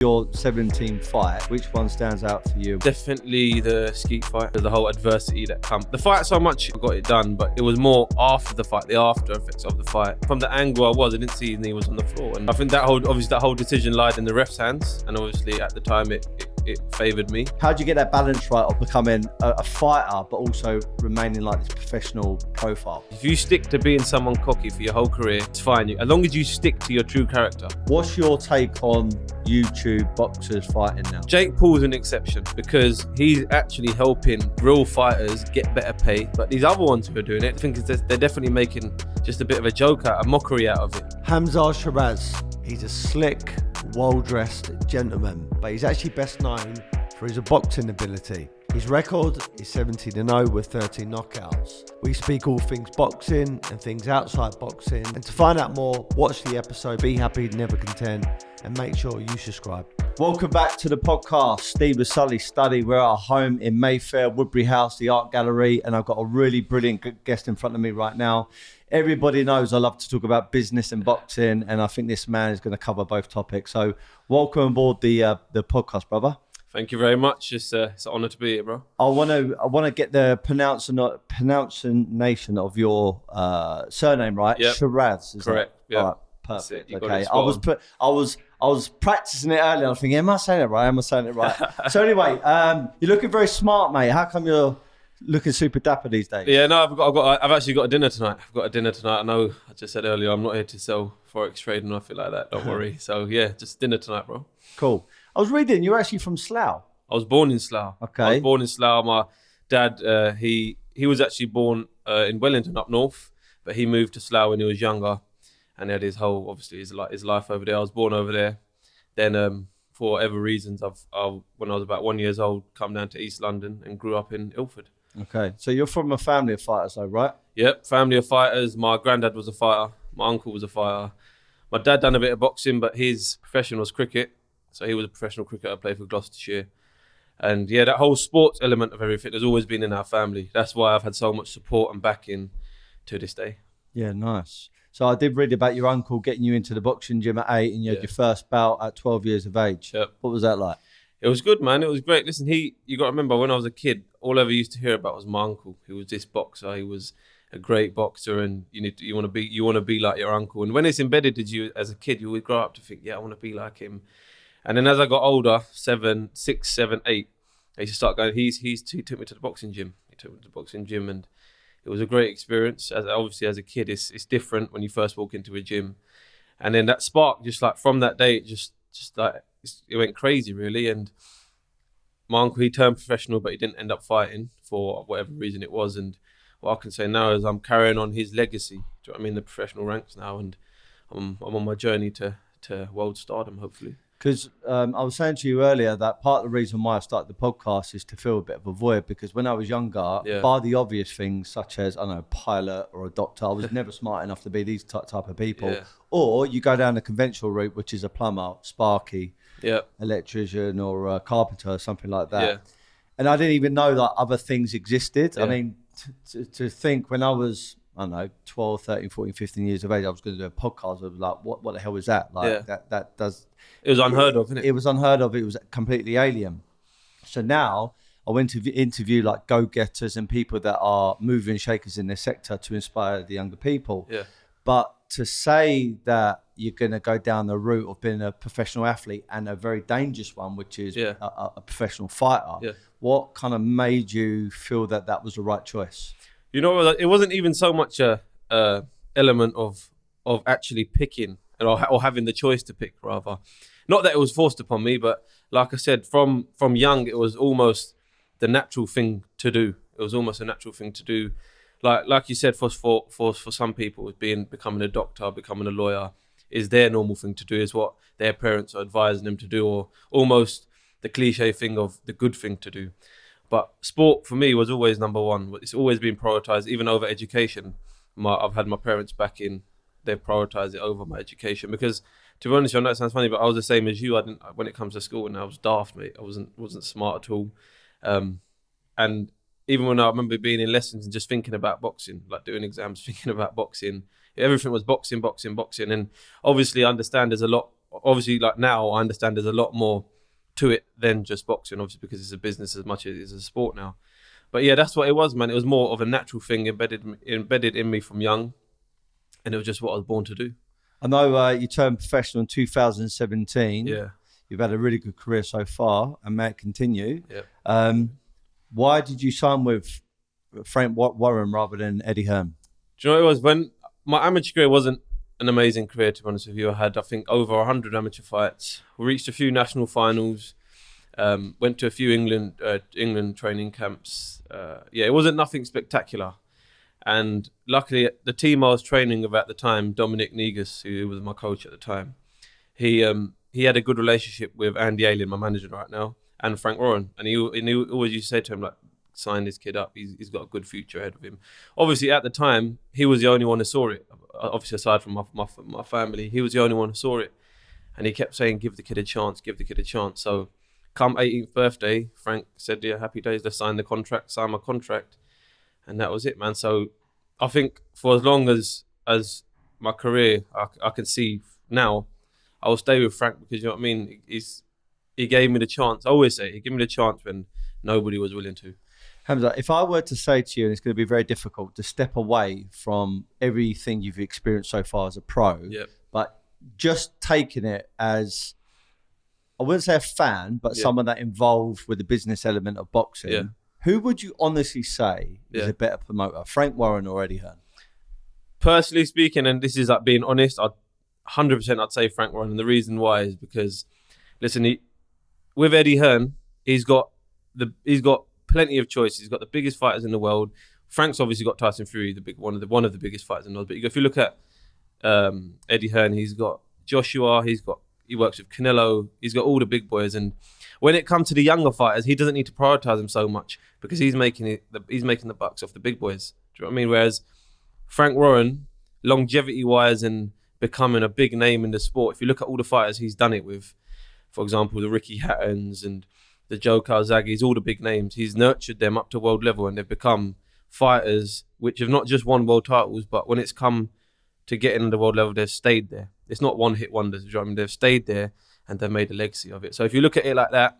Your 17th fight, which one stands out for you? Definitely the Skeete fight. The whole adversity that comes. The fight so much, I got it done, but it was more after the fight, the after effects of the fight. From the angle I didn't see his knee was on the floor. And I think that whole decision lied in the ref's hands. And obviously at the time it favoured me. How do you get that balance right of becoming a fighter, but also remaining like this professional profile? If you stick to being someone cocky for your whole career, it's fine. As long as you stick to your true character. What's your take on YouTube boxers fighting now? Jake Paul's an exception because he's actually helping real fighters get better pay. But these other ones who are doing it, I think they're definitely making just a bit of a joke out, a mockery out of it. Hamzah Sheeraz, he's a slick, well-dressed gentleman, but he's actually best known for his boxing ability. His record is 17-0 with 13 knockouts. We speak all things boxing and things outside boxing. And to find out more, watch the episode Be Happy, Never Content, and make sure you subscribe. Welcome back to the podcast. Steve with Sully Study. We're at our home in Mayfair, Woodbury House, the Art Gallery, and I've got a really brilliant guest in front of me right now. Everybody knows I love to talk about business and boxing, and I think this man is going to cover both topics. So welcome aboard the podcast, brother. Thank you very much. It's an honour to be here, bro. I want to get the pronunciation of your surname right. Yep. Sheeraz, is correct? Yeah. Yep. Right. Perfect. Okay. I was practicing it earlier. I was thinking, am I saying it right? So anyway, you're looking very smart, mate. How come you're looking super dapper these days? Yeah, no, I've actually got a dinner tonight. I know I just said earlier I'm not here to sell forex trade and nothing like that. Don't worry. So yeah, just dinner tonight, bro. Cool. I was reading you're actually from Slough. I was born in Slough. Okay. I was born in Slough. My dad, he was actually born in Wellington up north, but he moved to Slough when he was younger, and he had his life over there. I was born over there. Then for whatever reasons, when I was about 1 year old, come down to East London and grew up in Ilford. Okay, so you're from a family of fighters, though, right? Yep, family of fighters. My granddad was a fighter. My uncle was a fighter. My dad done a bit of boxing, but his profession was cricket. So he was a professional cricketer, played for Gloucestershire. And yeah, that whole sports element of everything has always been in our family. That's why I've had so much support and backing to this day. Yeah, nice. So I did read about your uncle getting you into the boxing gym at 8 and you had your first bout at 12 years of age. Yep. What was that like? It was good, man. It was great. Listen, you got to remember, when I was a kid, all I ever used to hear about was my uncle. He was this boxer. He was a great boxer, and you want to be like your uncle. And when it's embedded in you as a kid, you always grow up to think, yeah, I want to be like him. And then as I got older, 6, 7, 8, I used to start going. He took me to the boxing gym. And it was a great experience. Obviously, as a kid, it's different when you first walk into a gym. And then that spark, just like from that day, it went crazy, really. And my uncle, he turned professional, but he didn't end up fighting for whatever reason it was. And what I can say now is I'm carrying on his legacy. Do you know what I mean? The professional ranks now, and I'm on my journey to world stardom, hopefully. Because I was saying to you earlier that part of the reason why I started the podcast is to fill a bit of a void, because when I was younger, bar the obvious things such as, I don't know, a pilot or a doctor, I was never smart enough to be these type of people. Yeah. Or you go down the conventional route, which is a plumber, sparky, electrician, or a carpenter, or something like that. Yeah. And I didn't even know that other things existed. Yeah. I mean, to think when I was, I don't know, 12, 13, 14, 15 years of age, I was going to do a podcast. I was like, what the hell is that? Like, that does... It was unheard of, isn't it? It was unheard of. It was completely alien. So now I went to interview like go-getters and people that are moving shakers in their sector to inspire the younger people. Yeah. But to say that you're going to go down the route of being a professional athlete and a very dangerous one, which is a professional fighter, what kind of made you feel that that was the right choice? You know, it wasn't even so much a element of actually picking or having the choice to pick, rather. Not that it was forced upon me, but like I said, from young, it was almost the natural thing to do. It was almost a natural thing to do. Like you said, for some people, becoming a doctor, becoming a lawyer is their normal thing to do, is what their parents are advising them to do, or almost the cliche thing of the good thing to do. But sport for me was always number one. It's always been prioritized, even over education. I've had my parents back in. They've prioritized it over my education, because, to be honest, I know it sounds funny, but I was the same as you. When it comes to school, and I was daft, mate. I wasn't smart at all. And even when I remember being in lessons and just thinking about boxing, like doing exams, thinking about boxing, everything was boxing. And obviously I understand there's a lot obviously, like now, I understand there's a lot more to it than just boxing, obviously, because it's a business as much as it is a sport now. But yeah, that's what it was, man. It was more of a natural thing embedded in me from young, and it was just what I was born to do. I know you turned professional in 2017. Yeah. You've had a really good career so far, and may it continue. Yeah. Why did you sign with Frank Warren rather than Eddie Hearn? Do you know what it was? When my amateur career wasn't an amazing career, to be honest with you. I had, I think, over 100 amateur fights. We reached a few national finals. Went to a few England training camps. It wasn't nothing spectacular. And luckily, the team I was training with at the time, Dominic Negus, who was my coach at the time, he had a good relationship with Andy Ayling, my manager right now, and Frank Warren. And he always used to say to him, like, sign this kid up. He's got a good future ahead of him. Obviously, at the time, he was the only one who saw it. Obviously, aside from my family, he was the only one who saw it. And he kept saying, give the kid a chance, give the kid a chance. So come 18th birthday, Frank said, yeah, happy days, let's sign my contract. And that was it, man. So I think for as long as my career, I can see now, I will stay with Frank because, you know what I mean? He gave me the chance. I always say, he gave me the chance when nobody was willing to. Hamzah, if I were to say to you, and it's going to be very difficult, to step away from everything you've experienced so far as a pro, but just taking it as, I wouldn't say a fan, but someone that involved with the business element of boxing, who would you honestly say is a better promoter, Frank Warren or Eddie Hearn? Personally speaking, and this is like being honest, 100% I'd say Frank Warren. And the reason why is because, listen, with Eddie Hearn, he's got plenty of choices. He's got the biggest fighters in the world. Frank's obviously got Tyson Fury, one of the biggest fighters in the world. But if you look at Eddie Hearn, he's got Joshua. He works with Canelo. He's got all the big boys. And when it comes to the younger fighters, he doesn't need to prioritize them so much because he's making the bucks off the big boys. Do you know what I mean? Whereas Frank Warren, longevity-wise and becoming a big name in the sport, if you look at all the fighters he's done it with, for example, the Ricky Hattons and the Joe Calzaghes, all the big names, he's nurtured them up to world level and they've become fighters which have not just won world titles, but when it's come to getting to the world level, they've stayed there. It's not one-hit wonders. You know what I mean? They've stayed there and they've made a legacy of it. So if you look at it like that,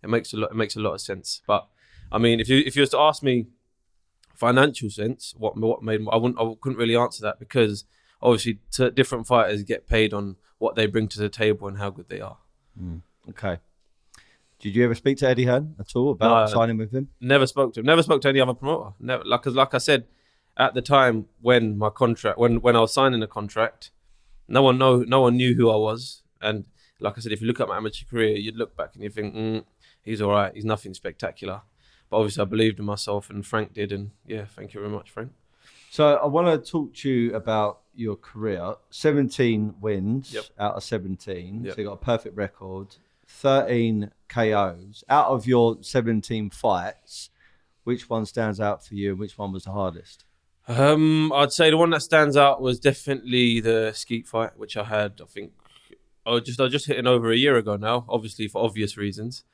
it makes a lot of sense. But I mean, if you was to ask me financial sense, what made, I couldn't really answer that because obviously different fighters get paid on what they bring to the table and how good they are. Okay. Did you ever speak to Eddie Hearn at all about signing with him? Never spoke to him. Never spoke to any other promoter. Never. Like I said, at the time when I was signing the contract, no one knew who I was. And like I said, if you look at my amateur career, you'd look back and you think, he's all right. He's nothing spectacular. But obviously I believed in myself and Frank did. And yeah, thank you very much, Frank. So I want to talk to you about your career. 17 wins out of 17. So you got a perfect record. 13 KOs. Out of your 17 fights, which one stands out for you and which one was the hardest? I'd say the one that stands out was definitely the Skeete fight, which I had, I think, I was just hitting over a year ago now, obviously for obvious reasons.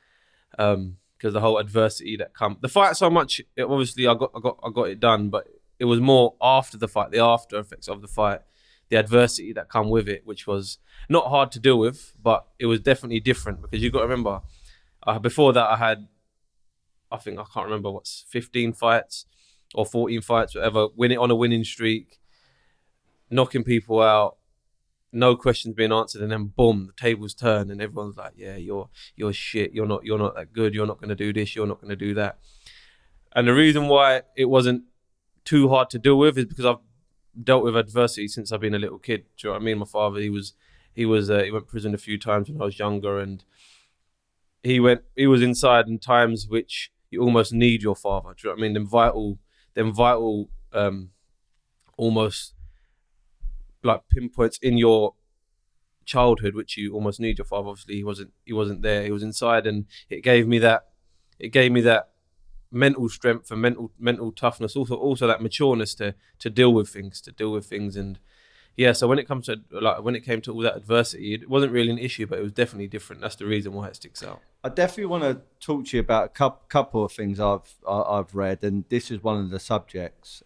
Because the whole adversity that come. The fight so much, obviously I got it done, but it was more after the fight, the after effects of the fight, the adversity that come with it, which was not hard to deal with, but it was definitely different because you've got to remember, before that I had, I think, I can't remember what's 15 fights or 14 fights, whatever, on a winning streak, knocking people out, no questions being answered, and then boom, the tables turn and everyone's like, yeah, you're shit, you're not that good, you're not going to do this, you're not going to do that. And the reason why it wasn't too hard to deal with is because I've dealt with adversity since I've been a little kid. Do you know what I mean? My father, he went to prison a few times when I was younger, and he was inside in times which you almost need your father. Do you know what I mean? Them vital almost like pinpoints in your childhood which you almost need your father. Obviously he wasn't there. He was inside, and it gave me that mental strength and mental toughness, also that matureness to deal with things. And yeah, so when it came to all that adversity, it wasn't really an issue, but it was definitely different. That's the reason why it sticks out. I definitely want to talk to you about a couple of things I've read, and this is one of the subjects.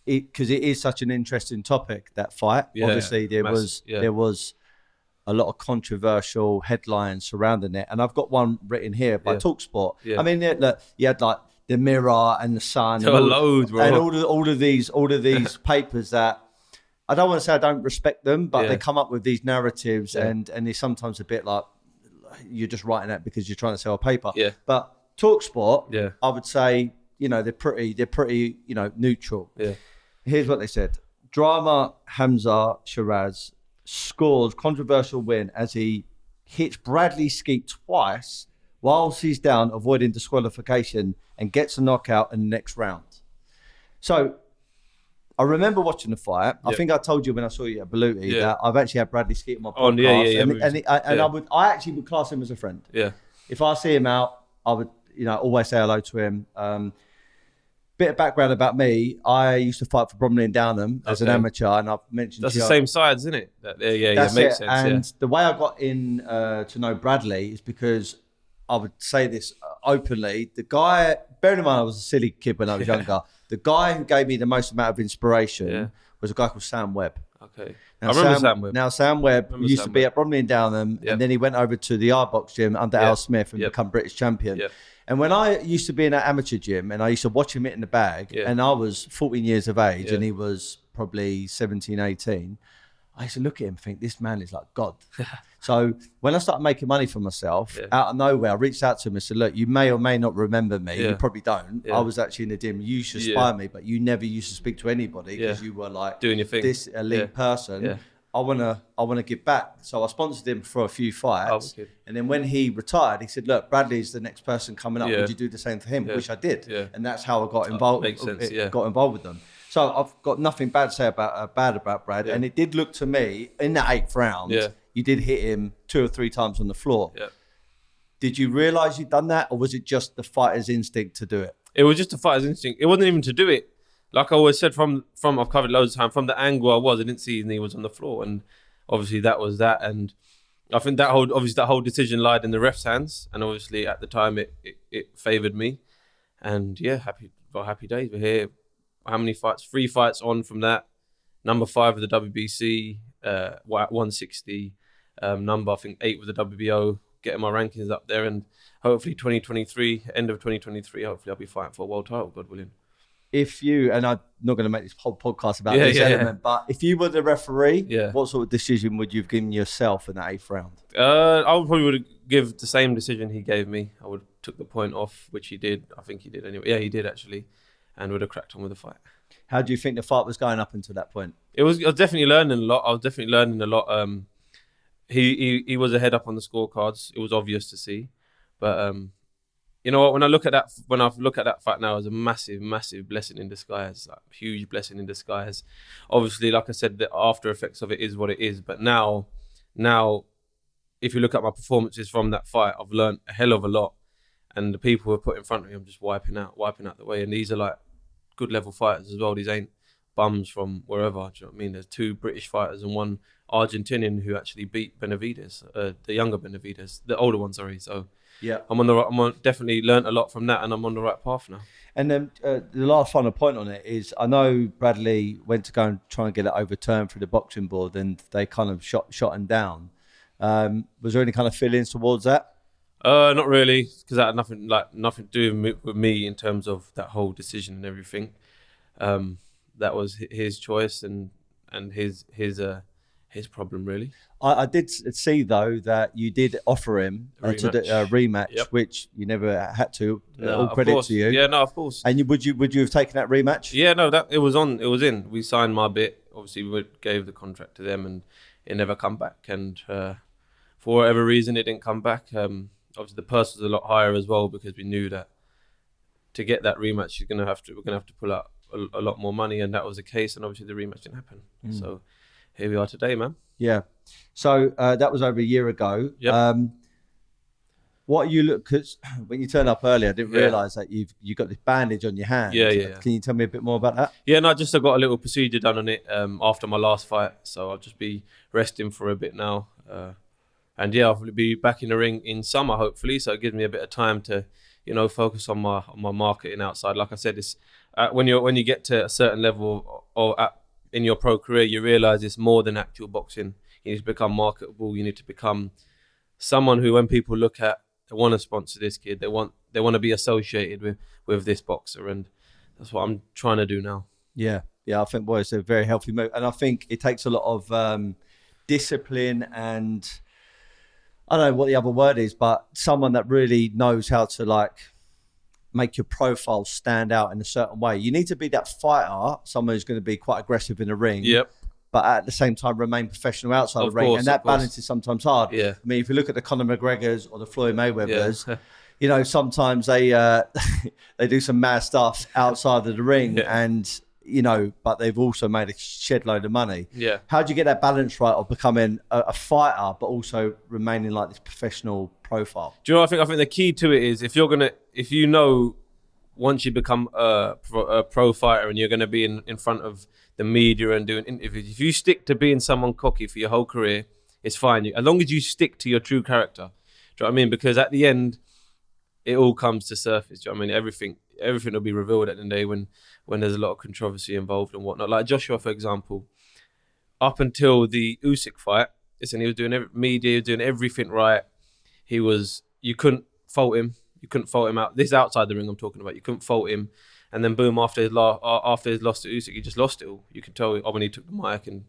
Because it is such an interesting topic, that fight. Obviously there was a lot of controversial headlines surrounding it. And I've got one written here by TalkSport. Yeah. I mean, look, you had like the Mirror and the Sun. There were loads, bro. And all of these papers that, I don't want to say I don't respect them, but they come up with these narratives and they're sometimes a bit like, you're just writing that because you're trying to sell a paper. Yeah. But TalkSport, I would say, they're pretty, neutral. Yeah. Here's what they said. Drama Hamzah Sheeraz scores controversial win as he hits Bradley Skeete twice whilst he's down, avoiding disqualification, and gets a knockout in the next round. So I remember watching the fight. I think I told you when I saw you at Beluti that I've actually had Bradley Skeete on my podcast. I actually would class him as a friend. Yeah. If I see him out, I would, always say hello to him. Bit of background about me. I used to fight for Bromley and Downham as an amateur, and I've mentioned that's the same sides, isn't it? That makes sense. And the way I got in to know Bradley is because I would say this openly. The guy, bearing in mind I was a silly kid when I was younger, the guy who gave me the most amount of inspiration was a guy called Sam Webb. Okay. Now, I remember Sam Webb. Now, Sam Webb used to be at Bromley and Downham, and then he went over to the R-Box gym under Al Smith and become British champion. Yep. And when I used to be in that amateur gym and I used to watch him hit in the bag, and I was 14 years of age and he was probably 17, 18, I used to look at him and think, this man is like God. So when I started making money for myself, out of nowhere, I reached out to him and said, look, you may or may not remember me. You probably don't. I was actually in the gym. You used to inspire me, but you never used to speak to anybody because you were like doing your thing. This elite person. I wanna give back. So I sponsored him for a few fights. And then when he retired, he said, look, Bradley's the next person coming up. Would you do the same for him? Which I did. And that's how I got involved. Makes sense, got involved with them. So I've got nothing bad to say about Brad. And it did look to me in that 8th round, you did hit him 2 or 3 times on the floor. Did you realise you'd done that, or was it just the fighter's instinct to do it? It was just the fighter's instinct. It wasn't even to do it. Like I always said, from I've covered loads of time, from the angle I didn't see his knee was on the floor, and obviously that was that. And I think that whole decision lied in the ref's hands, and obviously at the time it favoured me. And happy days. We're here. How many fights? 3 fights on from that. Number 5 with the WBC, 160. Number I think 8 with the WBO. Getting my rankings up there, and hopefully 2023, end of 2023, hopefully I'll be fighting for a world title, God willing. If you, and I'm not going to make this whole podcast about this element, but if you were the referee, what sort of decision would you have given yourself in that 8th round? I would give the same decision he gave me. I would have took the point off, which he did. I think he did anyway. Yeah, he did actually, and would have cracked on with the fight. How do you think the fight was going up until that point? I was definitely learning a lot. He was ahead up on the scorecards. It was obvious to see, but you know what? When I look at that fight now, as a massive, massive blessing in disguise, like huge blessing in disguise. Obviously, like I said, the after effects of it is what it is. But now, if you look at my performances from that fight, I've learned a hell of a lot. And the people who are put in front of me, I'm just wiping out the way. And these are like good level fighters as well. These ain't bums from wherever. Do you know what I mean? There's 2 British fighters and 1 Argentinian who actually beat Benavidez, the younger Benavidez, the older one, sorry. So yeah, I'm definitely learned a lot from that, and I'm on the right path now. And then the last final point on it is, I know Bradley went to go and try and get it overturned through the boxing board, and they kind of shot him down. Was there any kind of feelings towards that? Not really, because that had nothing to do with me in terms of that whole decision and everything. That was his choice and his problem, really. I did see though that you did offer him a rematch, which you never had to. All credit to you. Yeah, no, of course. And would you have taken that rematch? Yeah, no, that it was in. We signed my bit. Obviously, we gave the contract to them, and it never come back. And for whatever reason, it didn't come back. Obviously, the purse was a lot higher as well, because we knew that to get that rematch, we're gonna have to pull out a lot more money, and that was the case. And obviously, the rematch didn't happen. So here we are today, man. Yeah. So that was over a year ago. Yep. What you look, because when you turned up earlier, I didn't realise that you got this bandage on your hand. Yeah. Can you tell me a bit more about that? Yeah, no, I got a little procedure done on it after my last fight, so I'll just be resting for a bit now. And yeah, I'll be back in the ring in summer, hopefully. So it gives me a bit of time to, focus on my marketing outside. Like I said, it's when you get to a certain level or in your pro career, you realise it's more than actual boxing. You need to become marketable. You need to become someone who, when people look at, they want to sponsor this kid. They want to be associated with this boxer, and that's what I'm trying to do now. Yeah, I think it's a very healthy move, and I think it takes a lot of discipline and I don't know what the other word is, but someone that really knows how to like make your profile stand out in a certain way. You need to be that fighter, someone who's going to be quite aggressive in the ring. Yep. But at the same time, remain professional outside the ring. And that balance is sometimes hard. Yeah. I mean, if you look at the Conor McGregors or the Floyd Mayweathers, you know, sometimes they they do some mad stuff outside of the ring and, you know, but they've also made a shed load of money. Yeah. How do you get that balance right of becoming a fighter, but also remaining like this professional profile? Do you know what I think the key to it is if you know, once you become a pro fighter and you're going to be in front of the media and doing interviews, if you stick to being someone cocky for your whole career, it's fine. As long as you stick to your true character. Do you know what I mean? Because at the end, it all comes to surface. Do you know what I mean? Everything will be revealed at the end of the day when there's a lot of controversy involved and whatnot. Like Joshua, for example, up until the Usyk fight, listen, he was doing media, he was doing everything right. You couldn't fault him. You couldn't fault him out. This is outside the ring I'm talking about. You couldn't fault him. And then boom, after his loss to Usyk, he just lost it all. You can tell when he took the mic, and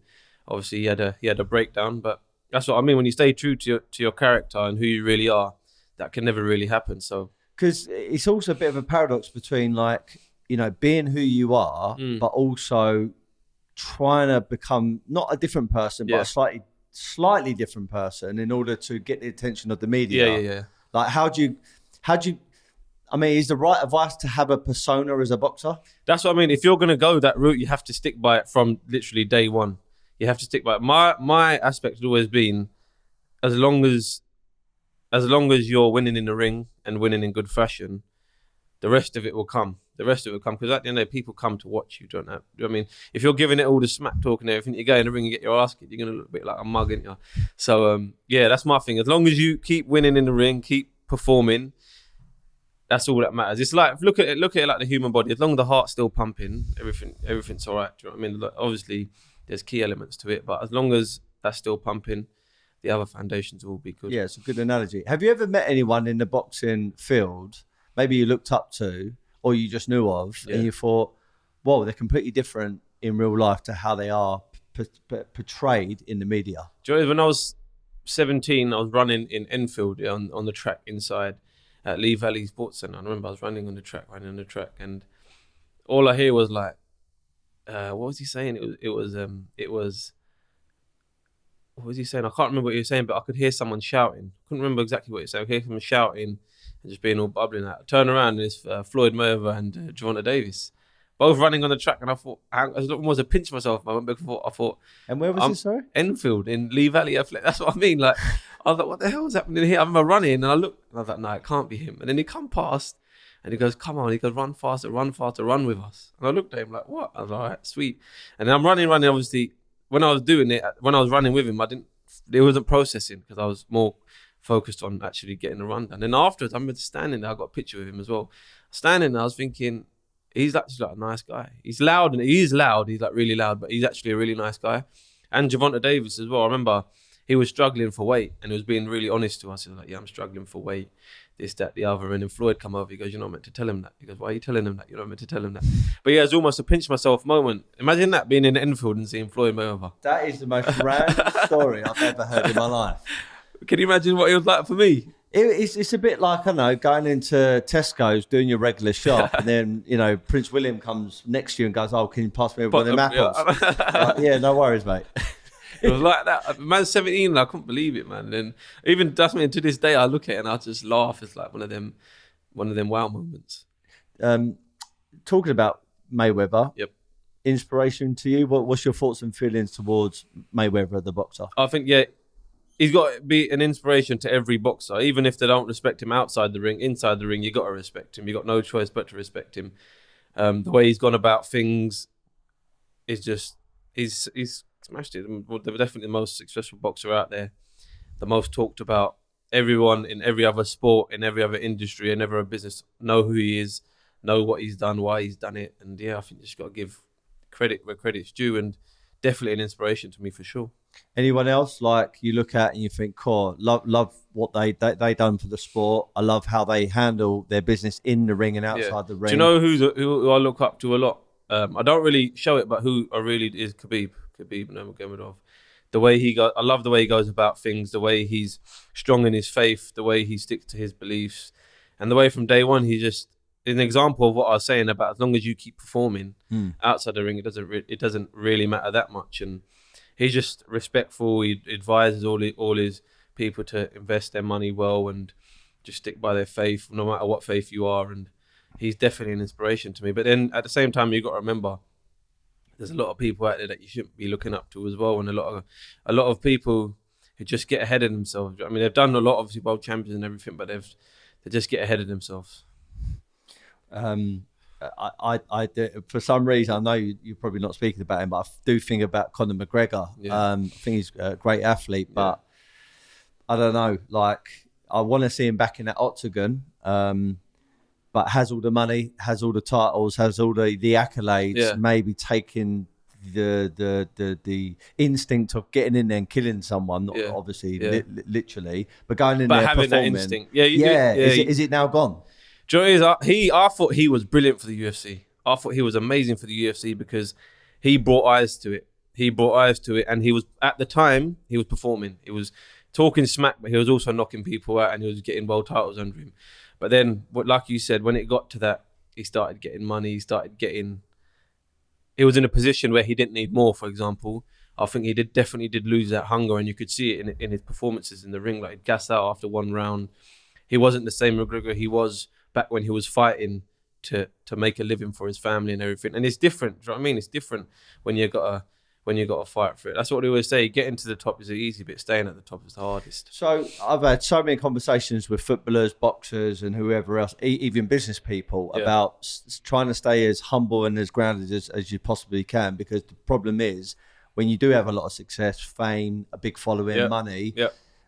obviously he had a breakdown. But that's what I mean. When you stay true to your character and who you really are, that can never really happen. So because it's also a bit of a paradox between like, you know, being who you are, but also trying to become not a different person, but a slightly different person in order to get the attention of the media. Yeah. Like how do you? I mean, is the right advice to have a persona as a boxer? That's what I mean. If you're going to go that route, you have to stick by it from literally day one. You have to stick by it. My aspect has always been, as long as you're winning in the ring and winning in good fashion, the rest of it will come. Because at the end of the day, people come to watch you, don't they? Do you know what I mean? If you're giving it all the smack talk and everything, you go in the ring and get your ass kicked, you're going to look a bit like a mug, aren't you? So, that's my thing. As long as you keep winning in the ring, keep performing, that's all that matters. It's like, look at it like the human body. As long as the heart's still pumping, everything's all right. Do you know what I mean? Obviously, there's key elements to it, but as long as that's still pumping, the other foundations will be good. Yeah, it's a good analogy. Have you ever met anyone in the boxing field, maybe you looked up to or you just knew of, and you thought, whoa, they're completely different in real life to how they are portrayed in the media? Do you know, when I was 17, I was running in Enfield on the track inside at Lee Valley Sports Centre. I remember I was running on the track, and all I hear was like, what was he saying? It was. What was he saying? I can't remember what he was saying, but I could hear someone shouting. I couldn't remember exactly what he said. I could hear him shouting and just being all bubbling out. I turned around and it's Floyd Mayweather and Gervonta Davis, both running on the track, and I thought, I was almost a pinch myself. I thought. And where was this, sorry? Enfield in Lee Valley. That's what I mean. Like, I was like, what the hell is happening here? I remember running and I looked and I was like, no, it can't be him. And then he come past and he goes, come on. He goes, run faster, run with us. And I looked at him like, what? I was like, all right, sweet. And then I'm running. Obviously, when I was doing it, when I was running with him, it wasn't processing because I was more focused on actually getting the run done. And afterwards, I remember standing there. I got a picture with him as well. Standing there, I was thinking, he's actually like a nice guy. He's loud, and he is loud. He's like really loud, but he's actually a really nice guy. And Gervonta Davis as well. I remember he was struggling for weight and he was being really honest to us. He was like, yeah, I'm struggling for weight, this, that, the other. And then Floyd come over. He goes, you're not meant to tell him that. He goes, why are you telling him that? You're not meant to tell him that. But yeah, it's almost a pinch myself moment. Imagine that, being in Enfield and seeing Floyd Mayweather. That is the most random story I've ever heard in my life. Can you imagine what it was like for me? It's a bit like, I don't know, going into Tesco's, doing your regular shop, and then, you know, Prince William comes next to you and goes, oh, can you pass me one of them apples? Yeah, no worries, mate. It was like that. Man, 17, and I couldn't believe it, man. And even that's me. To this day, I look at it and I just laugh. It's like one of them wow moments. Talking about Mayweather. Yep. Inspiration to you? What's your thoughts and feelings towards Mayweather, the boxer? I think, he's got to be an inspiration to every boxer. Even if they don't respect him outside the ring, inside the ring, you got to respect him. You got no choice but to respect him. The way he's gone about things is just he's smashed it. They're definitely the most successful boxer out there, the most talked about. Everyone in every other sport, in every other industry, in every other business know who he is, know what he's done, why he's done it. And I think you just got to give credit where credit's due, and definitely an inspiration to me for sure. Anyone else like you look at and you think, "Cool, love what they done for the sport. I love how they handle their business in the ring and outside the ring." Do you know who I look up to a lot? I don't really show it, but who I really is Khabib Nurmagomedov. The way I love the way he goes about things, the way he's strong in his faith, the way he sticks to his beliefs, and the way from day one he just is an example of what I was saying about as long as you keep performing outside the ring, it doesn't really matter that much. And he's just respectful. He advises all his people to invest their money well and just stick by their faith, no matter what faith you are. And he's definitely an inspiration to me. But then at the same time, you've got to remember, there's a lot of people out there that you shouldn't be looking up to as well, and a lot of people who just get ahead of themselves. I mean, they've done a lot, obviously, world champions and everything, but they just get ahead of themselves. I for some reason, I know you're probably not speaking about him, but I do think about Conor McGregor. I think he's a great athlete, but I don't know. Like, I want to see him back in that octagon. But has all the money, has all the titles, has all the accolades, maybe taking the instinct of getting in there and killing someone, not obviously literally, but going in there having performing. That instinct. Is it now gone? Do you know what it is? I thought he was brilliant for the UFC. I thought he was amazing for the UFC because he brought eyes to it. And he was, at the time, he was performing. He was talking smack, but he was also knocking people out and he was getting world titles under him. But then, like you said, when it got to that, he started getting money. He was in a position where he didn't need more, for example. I think he definitely did lose that hunger, and you could see it in his performances in the ring. Like, he'd gas out after one round. He wasn't the same McGregor he was back when he was fighting to make a living for his family and everything. And it's different. Do you know what I mean? It's different when you got to fight for it. That's what they always say. Getting to the top is the easy bit. Staying at the top is the hardest. So I've had so many conversations with footballers, boxers, and whoever else, even business people, about trying to stay as humble and as grounded as you possibly can. Because the problem is, when you do have a lot of success, fame, a big following, money,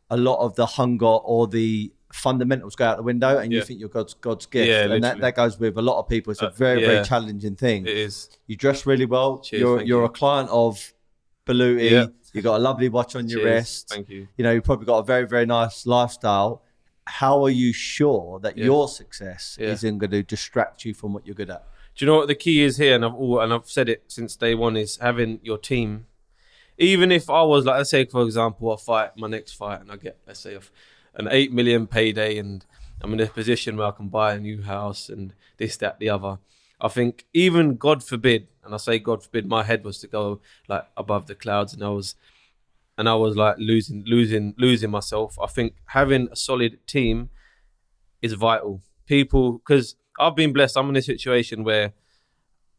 a lot of the hunger or the fundamentals go out the window, and you think you're God's gift, and that goes with a lot of people. It's a very very challenging thing. It is. You dress really well. Cheers, you're a client of Beluti. You got a lovely watch on your wrist. Thank you. You know, you've probably got a very very nice lifestyle. How are you sure that your success isn't going to distract you from what you're good at? Do you know what the key is here? And I've said it since day one, is having your team. Even if I was, like, let's say, for example, I fight my next fight and I get, let's say, an 8 million payday, and I'm in a position where I can buy a new house and this, that, the other. I think even, God forbid, and I say God forbid, my head was to go like above the clouds, and I was like losing myself. I think having a solid team is vital. People, because I've been blessed. I'm in a situation where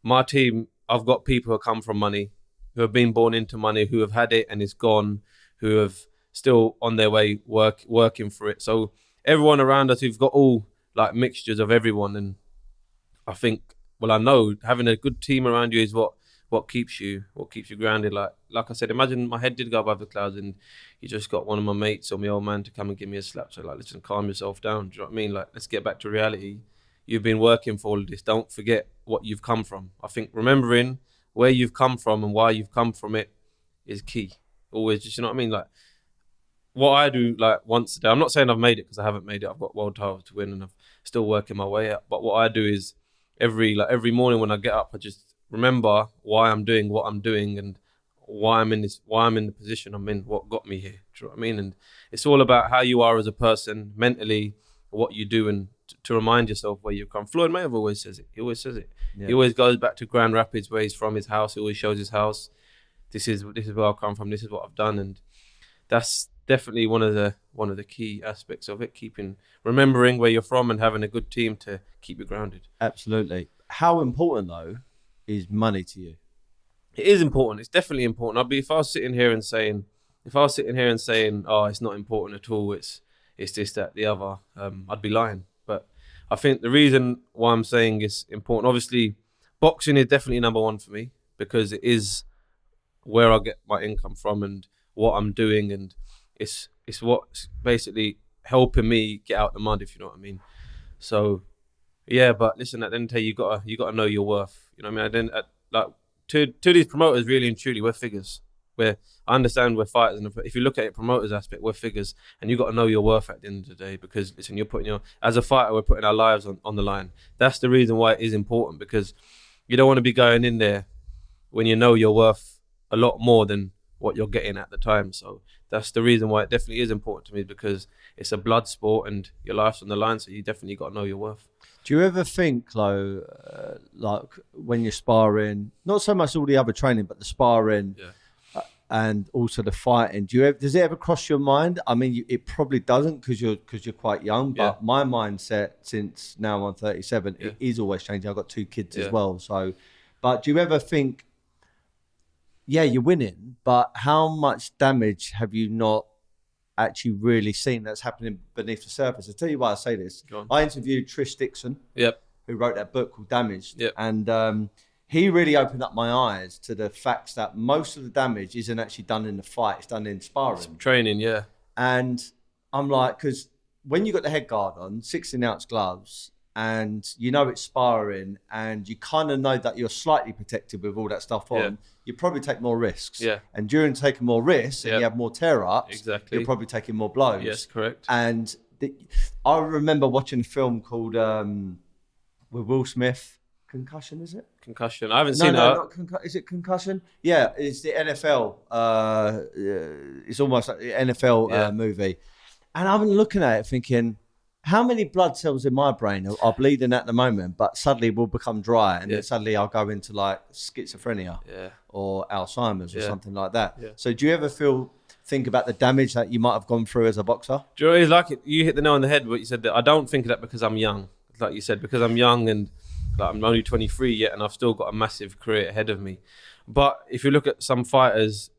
my team, I've got people who come from money, who have been born into money, who have had it and it's gone, who have still on their way working for it. So everyone around us, we've got all like mixtures of everyone. And I think, well, I know having a good team around you is what keeps you grounded. Like I said, imagine my head did go above the clouds and you just got one of my mates or my old man to come and give me a slap. So like, listen, calm yourself down. Do you know what I mean? Like, let's get back to reality. You've been working for all of this. Don't forget what you've come from. I think remembering where you've come from and why you've come from it is key. Always, just, you know what I mean? Like, what I do, like, once a day, I'm not saying I've made it because I haven't made it. I've got world titles to win and I'm still working my way up. But what I do is every morning when I get up, I just remember why I'm doing what I'm doing and why I'm in the position I'm in, what got me here. Do you know what I mean? And it's all about how you are as a person, mentally, what you do, and to remind yourself where you've come. Floyd Mayweather always says it. He always says it. Yeah. He always goes back to Grand Rapids, where he's from, his house. He always shows his house. This is where I've come from. This is what I've done, and that's definitely one of the key aspects of it. Remembering where you're from and having a good team to keep you grounded. Absolutely. How important though is money to you? It is important. It's definitely important. If I was sitting here and saying, oh, it's not important at all, it's this, that, the other, I'd be lying. But I think the reason why I'm saying it's important, obviously, boxing is definitely number one for me because it is where I get my income from and what I'm doing, and it's what's basically helping me get out the mud, if you know what I mean. So, yeah, but listen, at the end of the day, you gotta know your worth. You know what I mean? To these promoters, really and truly, we're figures. where I understand we're fighters, and if you look at it promoters aspect, we're figures, and you got to know your worth at the end of the day, because listen, as a fighter, we're putting our lives on the line. That's the reason why it is important, because you don't want to be going in there when you know you're worth a lot more than what you're getting at the time. So that's the reason why it definitely is important to me, because it's a blood sport and your life's on the line, so you definitely got to know your worth. Do you ever think, though, like when you're sparring, not so much all the other training, but the sparring and also the fighting, does it ever cross your mind? I mean, it probably doesn't because you're quite young, but my mindset, since now I'm 37, it is always changing. I've got 2 kids as well. So, but do you ever think, you're winning, but how much damage have you not actually really seen that's happening beneath the surface? I'll tell you why I say this. I interviewed Trish Dixon, who wrote that book called Damaged. And he really opened up my eyes to the facts that most of the damage isn't actually done in the fight, it's done in sparring. It's training, And I'm like, because when you got the head guard on, 16-ounce gloves, and you know it's sparring, and you kind of know that you're slightly protected with all that stuff on, you probably take more risks. And during taking more risks, and you have more tear-ups, you're probably taking more blows. Yes, correct. And I remember watching a film called, with Will Smith, Concussion, is it? Concussion. I haven't seen that. Is it Concussion? Yeah, it's the NFL. It's almost like the NFL movie. And I've been looking at it thinking, how many blood cells in my brain are bleeding at the moment, but suddenly will become dry, and then suddenly I'll go into like schizophrenia or Alzheimer's or something like that. So do you ever think about the damage that you might have gone through as a boxer? Do you know, it's like you hit the nail on the head, but you said that I don't think of that because I'm young. Like you said, because I'm young and like I'm only 23 yet, and I've still got a massive career ahead of me. But if you look at some fighters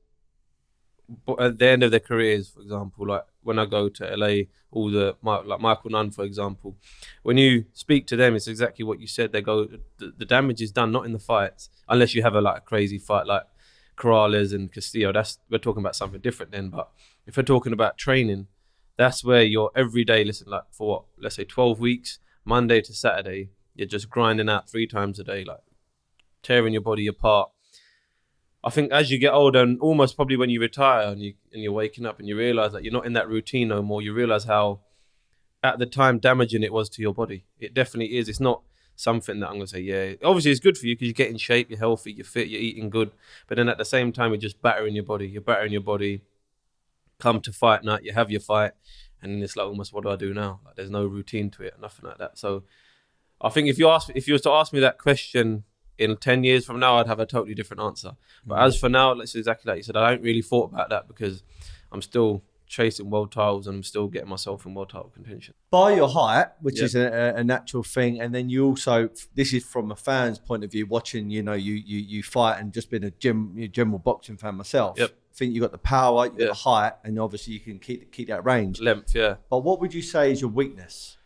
at the end of their careers, for example, like when I go to LA, like Michael Nunn, for example, when you speak to them, it's exactly what you said. They go, the damage is done not in the fights, unless you have a crazy fight like Corrales and Castillo. We're talking about something different then. But if we're talking about training, that's where you're every day. Listen, like for what, let's say 12 weeks, Monday to Saturday, you're just grinding out 3 times a day, like tearing your body apart. I think as you get older, and almost probably when you retire and you're waking up and you realize that you're not in that routine no more, you realize how at the time damaging it was to your body. It definitely is. It's not something that I'm going to say, obviously it's good for you because you get in shape, you're healthy, you're fit, you're eating good. But then at the same time, you're just battering your body. You're battering your body. Come to fight night, you have your fight. And then it's like, almost, what do I do now? Like, there's no routine to it, nothing like that. So I think if you were to ask me that question in 10 years from now, I'd have a totally different answer. But as for now, it's exactly like you said. I don't really thought about that because I'm still chasing world titles and I'm still getting myself in world title contention. By your height, which is a natural thing, and then you also, this is from a fan's point of view, watching, you fight and just being a general boxing fan myself. I think you got the power, you got the height, and obviously you can keep that range. Length, But what would you say is your weakness?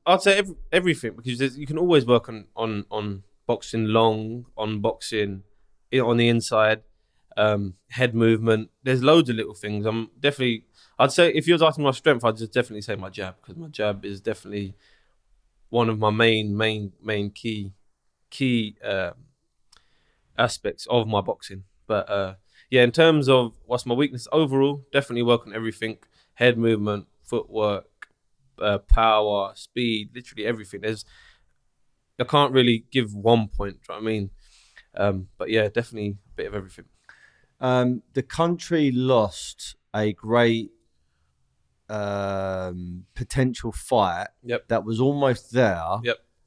I'd say everything, because you can always work on boxing long, on boxing on the inside, head movement. There's loads of little things. I'd say if you was asking my strength, I'd just definitely say my jab, because my jab is definitely one of my main key aspects of my boxing. But in terms of what's my weakness overall, definitely work on everything: head movement, footwork, power, speed, literally everything. I can't really give one point, do you know what I mean? But definitely a bit of everything. The country lost a great potential fight that was almost there,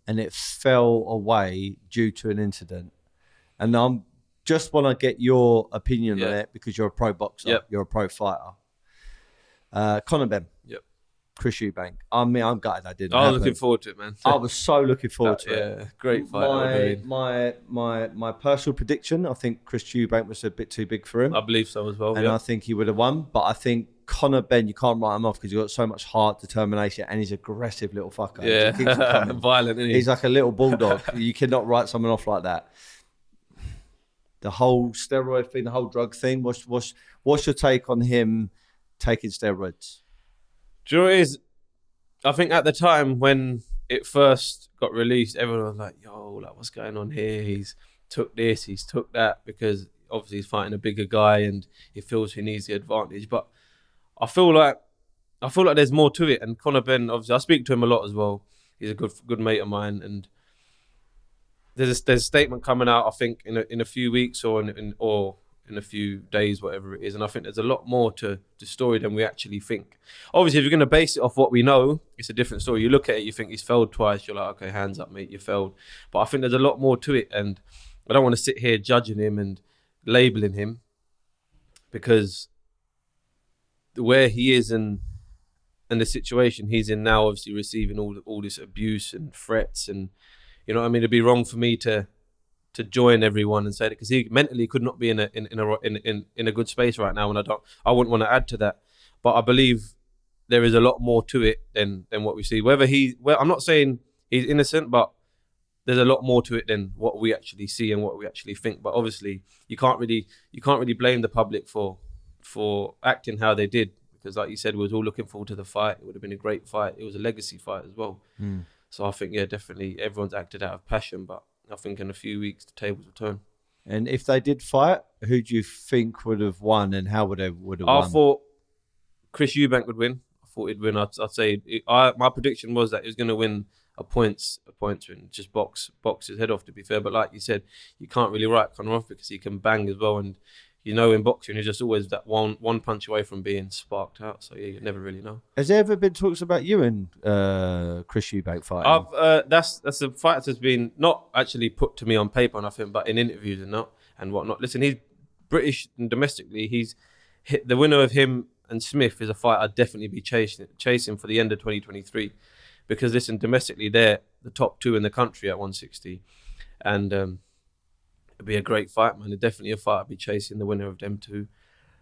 and it fell away due to an incident. And I just want to get your opinion on it, because you're a pro boxer, you're a pro fighter. Conor Ben. Chris Eubank. I mean, I'm gutted I didn't. I was looking forward to it, man. I was so looking forward to it. Yeah, great fight. My personal prediction, I think Chris Eubank was a bit too big for him. I believe so as well. And I think he would have won. But I think Conor Ben, you can't write him off because he's got so much heart, determination, and he's a aggressive little fucker. Yeah, violent, isn't he? He's like a little bulldog. You cannot write someone off like that. The whole steroid thing, the whole drug thing. What's your take on him taking steroids? Do you know what it is? I think at the time when it first got released, everyone was like, yo, like, what's going on here? He's took this, he's took that, because obviously he's fighting a bigger guy and he feels he needs the advantage. But I feel like there's more to it. And Conor Benn, obviously, I speak to him a lot as well. He's a good mate of mine, and there's a statement coming out, I think, in a few weeks or in a few days, whatever it is. And I think there's a lot more to the story than we actually think. Obviously, if you're going to base it off what we know, it's a different story. You look at it, you think he's failed twice. You're like, okay, hands up, mate, you failed. But I think there's a lot more to it. And I don't want to sit here judging him and labeling him, because where he is and the situation he's in now, obviously receiving all this abuse and threats, and you know what I mean, it'd be wrong for me to join everyone and say that, because he mentally could not be in a good space right now, and I wouldn't want to add to that. But I believe there is a lot more to it than what we see. I'm not saying he's innocent, but there's a lot more to it than what we actually see and what we actually think. But obviously, you can't really blame the public for acting how they did, because like you said, we was all looking forward to the fight. It would have been a great fight. It was a legacy fight as well. So I think, yeah, definitely everyone's acted out of passion, but I think in a few weeks the tables will turn. And if they did fight, who do you think would have won, and how would have won? I thought Chris Eubank would win. I thought he'd win. I'd say my prediction was that he was going to win a points win, just box his head off, to be fair. But like you said, you can't really write Conor off, because he can bang as well. And you know, in boxing, you're just always that one punch away from being sparked out. So yeah, you never really know. Has there ever been talks about you and Chris Eubank fighting? That's a fight that's been not actually put to me on paper or nothing, but in interviews and whatnot. Listen, he's British and domestically. He's the winner of him and Smith is a fight I'd definitely be chasing for the end of 2023, because listen, domestically they're the top two in the country at 160, and it'd be a great fight, man. It's definitely a fight I'd be chasing, the winner of them two.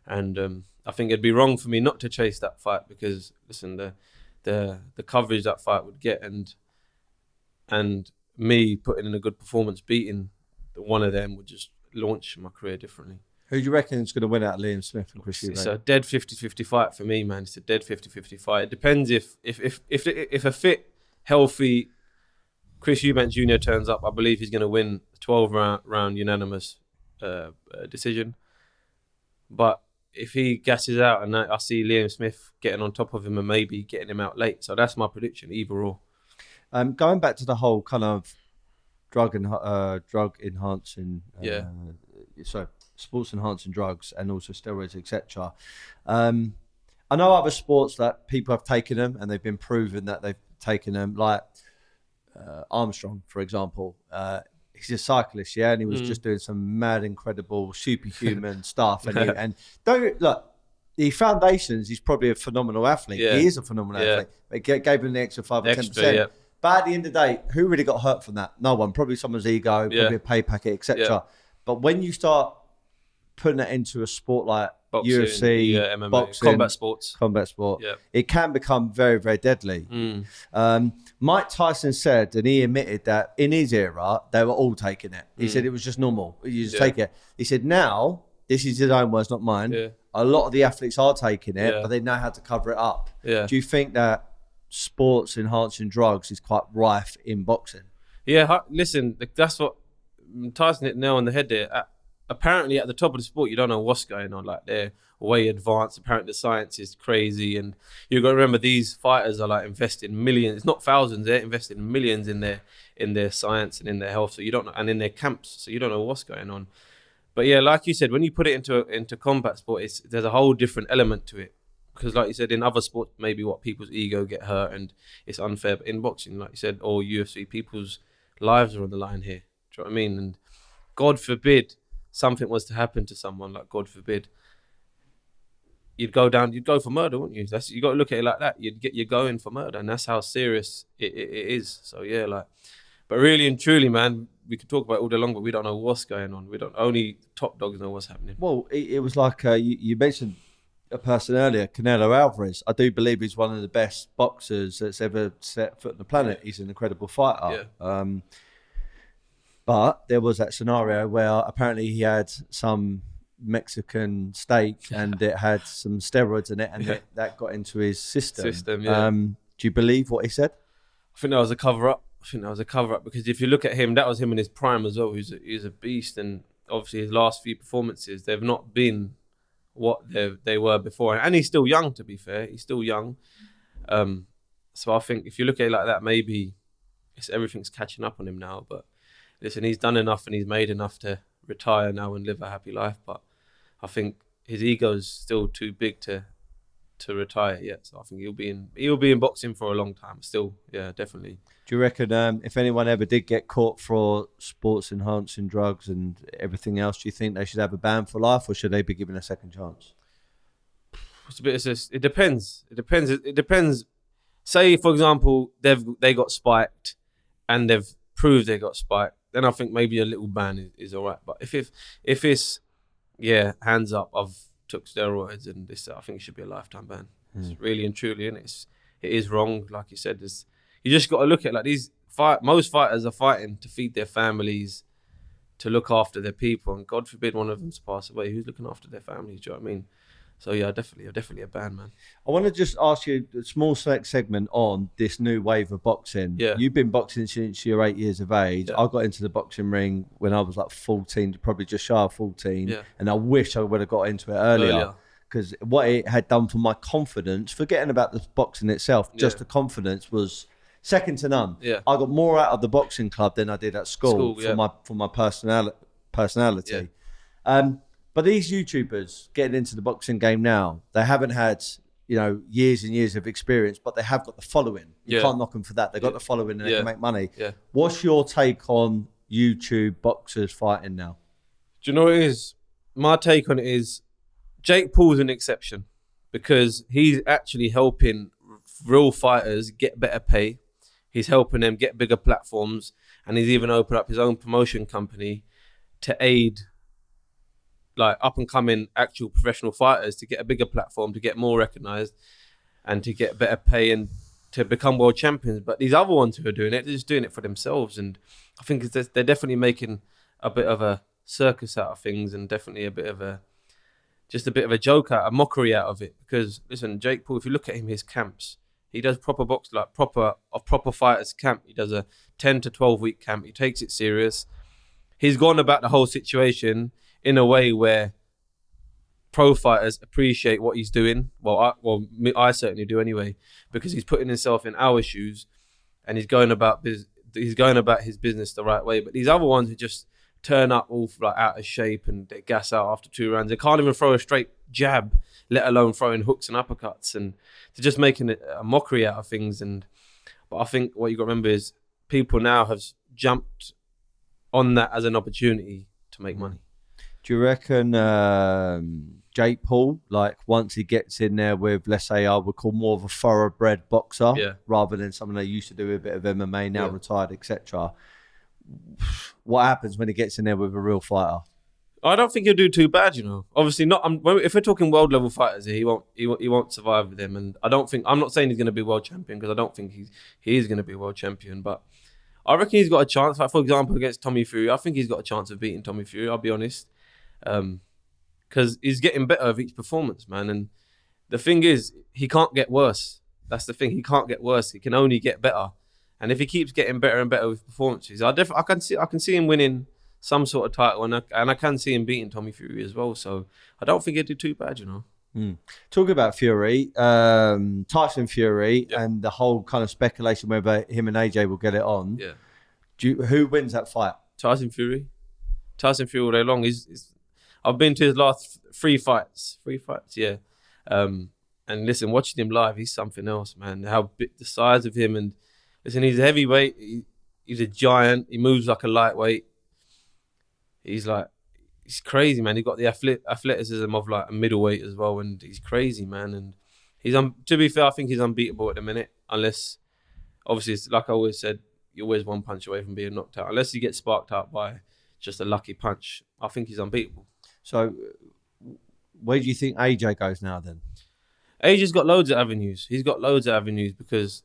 And I think it'd be wrong for me not to chase that fight, because listen, the coverage that fight would get, and me putting in a good performance, beating one of them, would just launch my career differently. Who do you reckon is going to win out of Liam Smith and Chris Eubank? It's a dead 50-50 fight for me, man. It's a dead 50-50 fight. It depends if a fit, healthy Chris Eubank Jr. turns up. I believe he's going to win a 12-round unanimous decision. But if he gasses out, and I see Liam Smith getting on top of him and maybe getting him out late. So that's my prediction, either or. Going back to the whole kind of drug enhancing, sports enhancing drugs, and also steroids, etc. I know other sports that people have taken them and they've been proven that they've taken them, like Armstrong, for example. He's a cyclist, and he was just doing some mad, incredible, superhuman stuff. And don't look, the foundations, he's probably a phenomenal athlete. Yeah. He is a phenomenal athlete. They gave him the extra 5 or 10%. Yeah. But at the end of the day, who really got hurt from that? No one. Probably someone's ego, probably a pay packet, etc. Yeah. But when you start putting it into a sport like boxing, UFC, MMA, boxing, combat sport, it can become very, very deadly. Mike Tyson said, and he admitted that in his era, they were all taking it. He said it was just normal. You just take it. He said now, this is his own words, not mine. Yeah. A lot of the athletes are taking it, but they know how to cover it up. Yeah. Do you think that sports enhancing drugs is quite rife in boxing? Yeah, listen, that's what Tyson hit the nail on the head there. Apparently at the top of the sport, you don't know what's going on. Like, they're way advanced. Apparently the science is crazy, and you've got to remember, these fighters are like investing millions, not thousands. They're investing millions in their science and in their health. So you don't know, and in their camps. So you don't know what's going on. But yeah, like you said, when you put it into combat sport, there's a whole different element to it. Because like you said, in other sports, maybe people's ego get hurt and it's unfair. But in boxing, like you said, or UFC, people's lives are on the line here. Do you know what I mean? And God forbid something was to happen to someone, like God forbid, you'd go for murder, wouldn't you? You got to look at it like that. You're going for murder, and that's how serious it is. So yeah, but really and truly, man, we could talk about it all day long, but we don't know what's going on. Only top dogs know what's happening. Well, it was like you mentioned a person earlier, Canelo Alvarez. I do believe he's one of the best boxers that's ever set foot on the planet. Yeah. He's an incredible fighter. Yeah. But there was that scenario where apparently he had some Mexican steak and it had some steroids in it, and that got into his system. Do you believe what he said? I think that was a cover-up. Because if you look at him, that was him in his prime as well. He's a beast, and obviously his last few performances, they've not been what they were before. And he's still young, to be fair. He's still young. So I think if you look at it like that, maybe everything's catching up on him now. But listen, he's done enough and he's made enough to retire now and live a happy life. But I think his ego's still too big to retire yet. So I think he'll be in boxing for a long time still. Yeah, definitely. Do you reckon if anyone ever did get caught for sports enhancing drugs and everything else, do you think they should have a ban for life, or should they be given a second chance? It depends. It depends. Say, for example, they got spiked and they've proved they got spiked, then I think maybe a little ban is all right. But if it's hands up, I've took steroids and this, I think it should be a lifetime ban. It's really and truly, and it is wrong. Like you said, you just got to look at most fighters are fighting to feed their families, to look after their people, and God forbid one of them to pass away. Who's looking after their families? Do you know what I mean? So yeah, definitely a ban, man. I want to just ask you a small segment on this new wave of boxing. Yeah. You've been boxing since you're 8 years of age. Yeah. I got into the boxing ring when I was like 14, probably just shy of 14. Yeah. And I wish I would have got into it earlier. Because what it had done for my confidence, forgetting about the boxing itself, just the confidence was second to none. Yeah. I got more out of the boxing club than I did at school for my personality. Yeah. But these YouTubers getting into the boxing game now, they haven't had, years and years of experience, but they have got the following. You can't knock them for that. They've got the following and they can make money. Yeah. What's your take on YouTube boxers fighting now? Do you know what it is? My take on it is Jake Paul's an exception because he's actually helping real fighters get better pay. He's helping them get bigger platforms, and he's even opened up his own promotion company to aid like up and coming actual professional fighters to get a bigger platform, to get more recognized and to get better pay and to become world champions. But these other ones who are doing it, they're just doing it for themselves. And I think they're definitely making a bit of a circus out of things, and definitely a bit of a joke out, a mockery out of it. Because listen, Jake Paul, if you look at him, his camps, he does proper proper fighters camp. He does a 10 to 12 week camp. He takes it serious. He's gone about the whole situation in a way where pro fighters appreciate what he's doing. I certainly do anyway, because he's putting himself in our shoes and he's going about his business the right way. But these other ones who just turn up all like out of shape and they gas out after 2 rounds. They can't even throw a straight jab, let alone throwing hooks and uppercuts. And they're just making a mockery out of things. But I think what you got to remember is people now have jumped on that as an opportunity to make money. Do you reckon Jake Paul, like once he gets in there with, let's say I would call more of a thoroughbred boxer, rather than someone that used to do a bit of MMA, now retired, etc., what happens when he gets in there with a real fighter? I don't think he'll do too bad, Obviously not. If we're talking world level fighters here, he won't survive with them. And I'm not saying he's going to be world champion, because I don't think he is going to be world champion. But I reckon he's got a chance. Like for example, against Tommy Fury, I think he's got a chance of beating Tommy Fury. I'll be honest. Because he's getting better with each performance, man. And the thing is, he can't get worse. That's the thing. He can't get worse. He can only get better. And if he keeps getting better and better with performances, I can see him winning some sort of title, and I can see him beating Tommy Fury as well. So I don't think he'd do too bad, Talking about Fury, Tyson Fury, and the whole kind of speculation whether him and AJ will get it on. Yeah. Who wins that fight? Tyson Fury all day long. I've been to his last 3 fights. 3 fights, yeah. And listen, watching him live, he's something else, man. How big the size of him, and listen, he's a heavyweight. He's a giant. He moves like a lightweight. He's crazy, man. He's got the athleticism of like a middleweight as well, and he's crazy, man. And he's to be fair, I think he's unbeatable at the minute, unless obviously it's like I always said, you're always one punch away from being knocked out. Unless he gets sparked out by just a lucky punch, I think he's unbeatable. So where do you think AJ goes now then? AJ's got loads of avenues. He's got loads of avenues because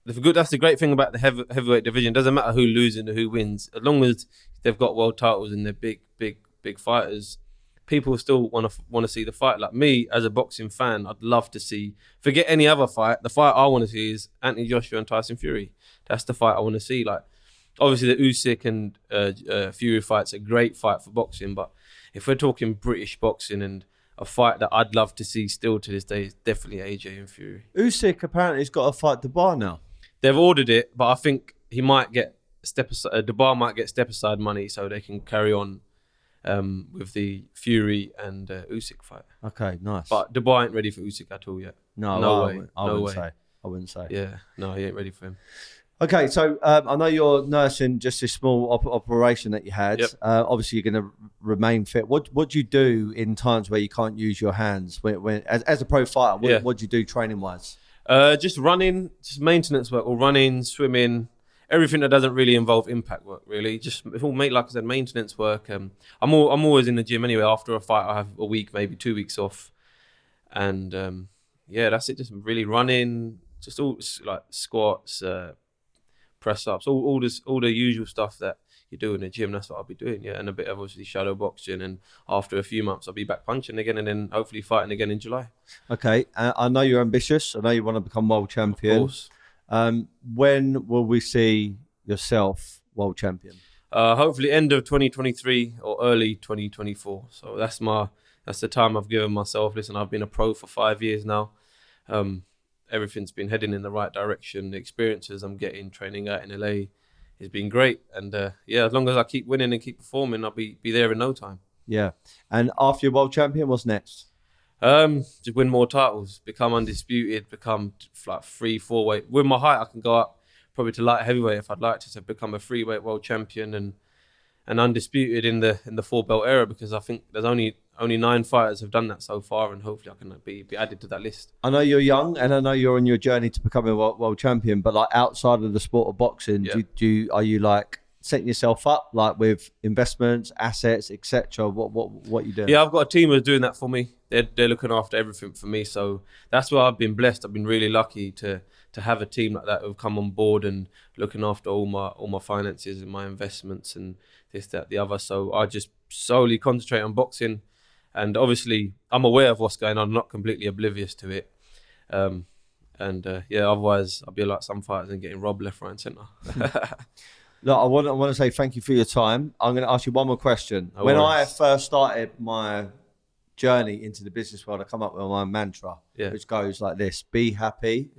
that's the great thing about the heavyweight division. It doesn't matter who loses or who wins. As long as they've got world titles and they're big fighters, people still want to see the fight. Like me, as a boxing fan, I'd love to see, forget any other fight. The fight I want to see is Anthony Joshua and Tyson Fury. That's the fight I want to see. Like, Obviously, the Usyk and Fury fight's a great fight for boxing, but if we're talking British boxing and a fight that I'd love to see still to this day is definitely AJ and Fury. Usyk apparently has got to fight Dubai now. They've ordered it, but I think he might get Dubai might get step aside money so they can carry on with the Fury and Usyk fight. Okay, nice. But Dubai ain't ready for Usyk at all yet. No way. I wouldn't say. Yeah, no, he ain't ready for him. Okay, so I know you're nursing just this small operation that you had. Yep. Obviously, you're going to remain fit. What do you do in times where you can't use your hands? When as a pro fighter, what do you do training wise? Just running, just maintenance work, or running, swimming, everything that doesn't really involve impact work. Really, just if all like I said, maintenance work. I'm always in the gym anyway. After a fight, I have a week, maybe 2 weeks off, and that's it. Just really running, just all like squats. Press ups, all the usual stuff that you do in the gym. That's what I'll be doing, and a bit of obviously shadow boxing. And after a few months, I'll be back punching again, and then hopefully fighting again in July. Okay, I know you're ambitious. I know you want to become world champion. Of course. When will we see yourself world champion? Hopefully end of 2023 or early 2024. So that's the time I've given myself. Listen, I've been a pro for 5 years now. Everything's been heading in the right direction. The experiences I'm getting training out in LA has been great. And as long as I keep winning and keep performing, I'll be there in no time. Yeah. And after you're world champion, what's next? Just win more titles, become undisputed, become like 3-4 weight. With my height, I can go up probably to light heavyweight if I'd like to. So become a 3-weight world champion and undisputed in the 4-belt era, because I think there's only 9 fighters have done that so far, and hopefully I can be added to that list. I know you're young, and I know you're on your journey to becoming a world champion. But like outside of the sport of boxing, are you like setting yourself up like with investments, assets, etc.? What you doing? Yeah, I've got a team who's doing that for me. They're looking after everything for me. So that's where I've been blessed. I've been really lucky to have a team like that who've come on board and looking after all my finances and my investments and this, that, the other. So I just solely concentrate on boxing. And obviously, I'm aware of what's going on, not completely oblivious to it. Otherwise, I'll be like some fighters and getting robbed left, right, and centre. Look, I want to say thank you for your time. I'm going to ask you one more question. When I first started my journey into the business world, I come up with my mantra, which goes like this: be happy,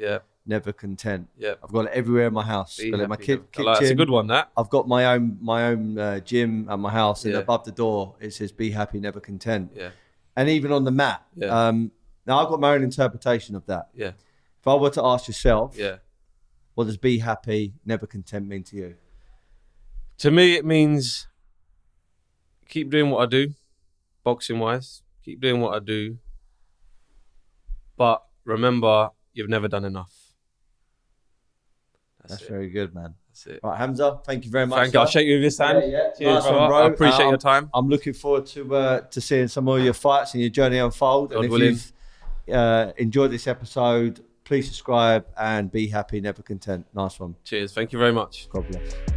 never content. I've got it everywhere in my house. Got it in my kitchen. That's a good one, that. I've got my own gym at my house, and above the door it says "Be happy, never content." And even on the mat. Now I've got my own interpretation of that. If I were to ask yourself, what does "be happy, never content" mean to you? To me, it means keep doing what I do, boxing wise. Keep doing what I do, but remember, you've never done enough. That's very good, man. That's it. Right, Hamzah, thank you very much. Thank you. I'll shake you with this hand. Cheers, nice one, bro. I appreciate your time. I'm looking forward to seeing some more of your fights and your journey unfold. God and if willing. You've enjoyed this episode, please subscribe and be happy, never content. Nice one. Cheers. Thank you very much. God bless.